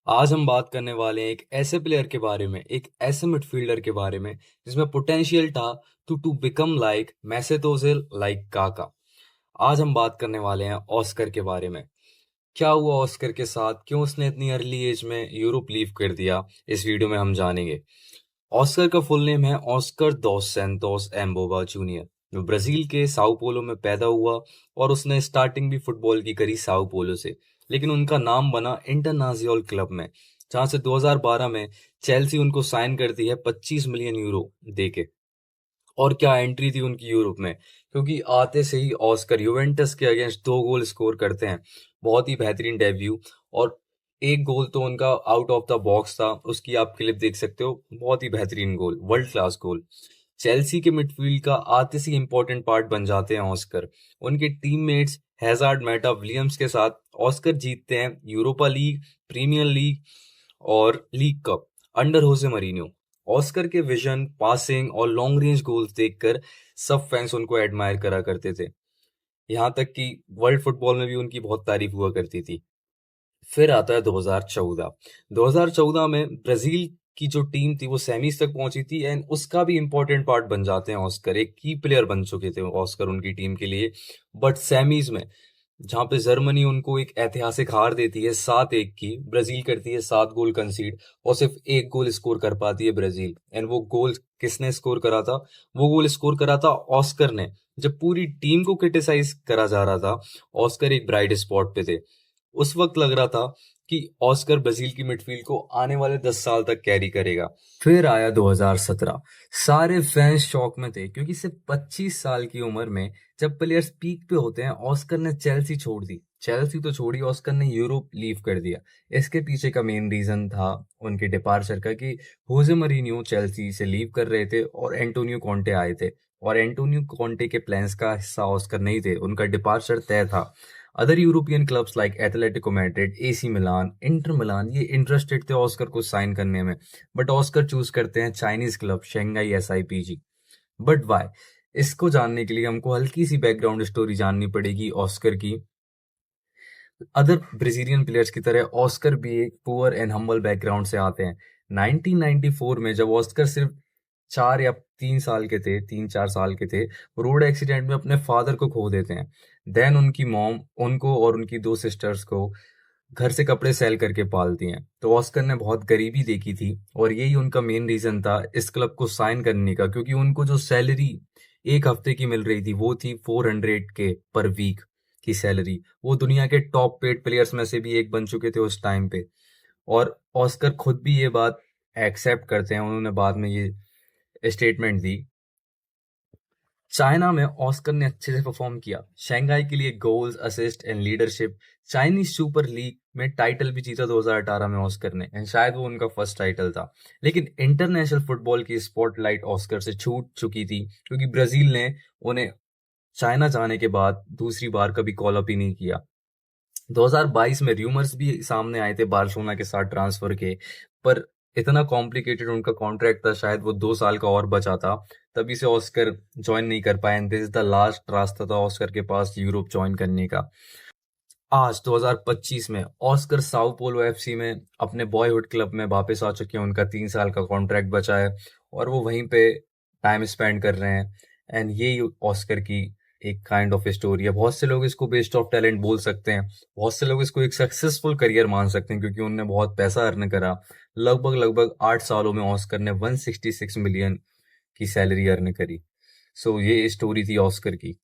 आज हम बात करने वाले हैं एक ऐसे प्लेयर के बारे में, एक ऐसे मिडफील्डर के बारे में जिसमें पोटेंशियल था to become like Mesut Ozil, like Kaka. आज हम बात करने वाले हैं ऑस्कर के बारे में। क्या हुआ ऑस्कर के साथ, क्यों उसने इतनी अर्ली एज में यूरोप लीव कर दिया, इस वीडियो में हम जानेंगे। ऑस्कर का फुल नेम है ऑस्कर दोस सैंतोस एम्बोवा जूनियर। वो ब्राजील के साओ पोलो में पैदा हुआ और उसने स्टार्टिंग भी फुटबॉल की करी साओ पोलो से। लेकिन उनका नाम बना इंटरनाजियोल क्लब में, जहां से 2012 में चेल्सी उनको साइन करती है 25 मिलियन यूरो देके। और क्या एंट्री थी उनकी यूरोप में, क्योंकि आते से ही ऑस्कर यूवेंटस के अगेंस्ट 2 गोल स्कोर करते हैं। बहुत ही बेहतरीन डेब्यू। और एक गोल तो उनका आउट ऑफ द बॉक्स था, उसकी आप क्लिप देख सकते हो। बहुत ही बेहतरीन गोल, वर्ल्ड क्लास गोल। चेल्सी के मिडफील्ड का आते से इंपॉर्टेंट पार्ट बन जाते हैं ऑस्कर। उनके टीममेट्स हैजार्ड, मेटा, विलियम्स के साथ ऑस्कर जीतते हैं यूरोपा लीग, प्रीमियर लीग और लीग कप अंडर होसे मरीनियो। ऑस्कर के विजन, पासिंग और लॉन्ग रेंज गोल्स देखकर सब फैंस उनको एडमायर करा करते थे। यहाँ तक कि वर्ल्ड फुटबॉल में भी उनकी बहुत तारीफ हुआ करती थी। फिर आता है 2014। 2014 में ब्राजील की जो टीम थी वो सेमीज तक पहुंची थी, एंड उसका भी इंपॉर्टेंट पार्ट बन जाते हैं ऑस्कर। एक की प्लेयर बन चुके थे ऑस्कर उनकी टीम के लिए। बट सेमीज में, जहां पे जर्मनी उनको एक ऐतिहासिक हार देती है 7-1 की, ब्राजील करती है 7 गोल कंसीड और सिर्फ एक गोल स्कोर कर पाती है ब्राजील। एंड वो गोल किसने स्कोर करा था? वो गोल स्कोर करा था ऑस्कर ने। जब पूरी टीम को क्रिटिसाइज करा जा रहा था, ऑस्कर एक ब्राइट स्पॉट पे थे। उस वक्त लग रहा था कि ऑस्कर ब्राजील की मिडफील्ड को आने वाले 10 साल तक कैरी करेगा। फिर आया 2017। सारे फैंस शॉक में थे, क्योंकि सिर्फ 25 साल की उम्र में जब प्लेयर्स पीक पे होते हैं, ऑस्कर ने चेल्सी छोड़ दी। चेल्सी तो छोड़ी, ऑस्कर ने यूरोप लीव कर दिया। इसके पीछे का मेन रीजन था उनके डिपार्चर का, कि होजे मरीनियो चेल्सी से लीव कर रहे थे और एंटोनियो कॉन्टे आए थे। और एंटोनियो कॉन्टे के प्लान्स का हिस्सा ऑस्कर नहीं थे, उनका डिपार्चर तय था। Other European clubs like Atletico Madrid, AC Milan, Inter Milan, ये इंटरेस्टेड थे ऑस्कर को साइन करने में। बट ऑस्कर चूज करते हैं Chinese club Shanghai SIPG. But why? इसको जानने के लिए हमको हल्की सी बैकग्राउंड स्टोरी जाननी पड़ेगी ऑस्कर की। अदर ब्राजीलियन प्लेयर्स की तरह ऑस्कर भी एक पुअर एंड हम्बल बैकग्राउंड से आते हैं। 1994 में जब ऑस्कर सिर्फ 4 या 3 साल के थे, 3-4 साल के थे, रोड एक्सीडेंट में अपने फादर को खो देते हैं। देन उनकी मॉम उनको और उनकी 2 सिस्टर्स को घर से कपड़े सेल करके पालती हैं। तो ऑस्कर ने बहुत गरीबी देखी थी, और यही उनका मेन रीजन था इस क्लब को साइन करने का, क्योंकि उनको जो सैलरी एक हफ्ते की मिल रही थी वो थी 400 के पर वीक की सैलरी। वो दुनिया के टॉप पेड प्लेयर्स में से भी एक बन चुके थे उस टाइम पे। और ऑस्कर खुद भी ये बात एक्सेप्ट करते हैं, उन्होंने बाद में ये स्टेटमेंट दी। चाइना में ऑस्कर ने अच्छे से परफॉर्म किया, शंघाई के लिए goals, assist and leadership. Chinese super league में टाइटल भी जीता 2018 में ऑस्कर ने, एंड शायद वो उनका फर्स्ट टाइटल था। लेकिन इंटरनेशनल फुटबॉल की स्पॉटलाइट ऑस्कर से छूट चुकी थी, क्योंकि ब्राजील ने उन्हें चाइना जाने के बाद दूसरी बार कभी कॉल अप ही नहीं किया। 2022 में र्यूमर्स भी सामने आए थे बार्सिलोना के साथ ट्रांसफर के, पर इतना कॉम्प्लिकेटेड उनका कॉन्ट्रैक्ट था, शायद वो 2 साल का और बचा था, तभी से ऑस्कर ज्वाइन नहीं कर पाए। दिस इज द लास्ट रास्ता था ऑस्कर के पास यूरोप ज्वाइन करने का। आज 2025 में ऑस्कर साओ पोलो एफसी में अपने बॉयहुड क्लब में वापस आ चुके हैं। उनका 3 साल का कॉन्ट्रैक्ट बचा है और वो वहीं पे टाइम स्पेंड कर रहे हैं। एंड ये ऑस्कर की एक काइंड ऑफ स्टोरी है। बहुत से लोग इसको बेस्ट ऑफ टैलेंट बोल सकते हैं, बहुत से लोग इसको एक सक्सेसफुल करियर मान सकते हैं, क्योंकि उनने बहुत पैसा अर्न करा। लगभग लगभग 8 सालों में ऑस्कर ने 166 मिलियन की सैलरी अर्न करी। सो ये स्टोरी थी ऑस्कर की।